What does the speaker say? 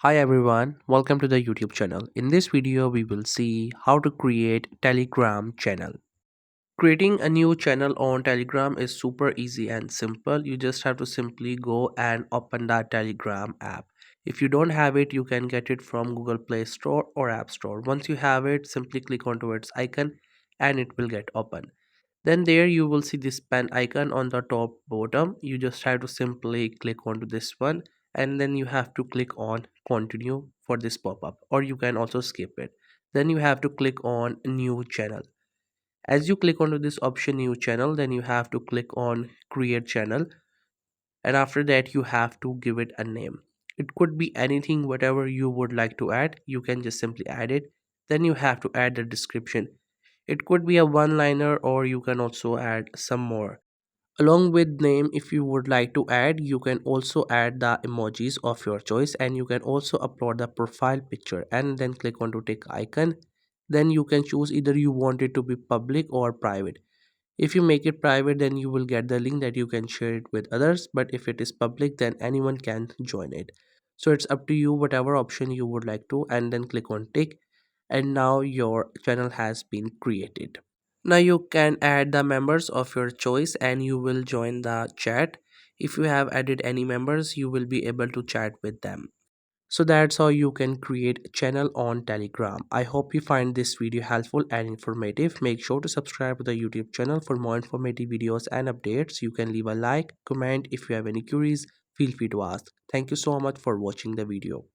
Hi everyone, welcome to the YouTube channel. In this video, we will see how to create Telegram channel. Creating a new channel on Telegram is super easy and simple. You just have to simply go and open the Telegram app. If you don't have it, you can get it from Google Play Store or App Store. Once you have it, simply click onto its icon and it will get open. Then there you will see this pen icon on the top bottom. You just have to simply click onto this one and then you have to click on continue for this pop-up, or you can also skip it. Then you have to click on new channel. As you click onto this option new channel, then you have to click on create channel, and after that you have to give it a name. It could be anything, whatever you would like to add, you can just simply add it. Then you have to add the description. It could be a one liner or you can also add some more. Along with name, if you would like to add, you can also add the emojis of your choice, and you can also upload the profile picture and then click on to tick icon. Then you can choose either you want it to be public or private. If you make it private, then you will get the link that you can share it with others, but if it is public, then anyone can join it. So it's up to you whatever option you would like to, and then click on tick, and now your channel has been created. Now you can add the members of your choice and you will join the chat. If you have added any members, you will be able to chat with them. So that's how you can create a channel on Telegram. I hope you find this video helpful and informative. Make sure to subscribe to the YouTube channel for more informative videos and updates. You can leave a like, comment. If you have any queries, feel free to ask. Thank you so much for watching the video.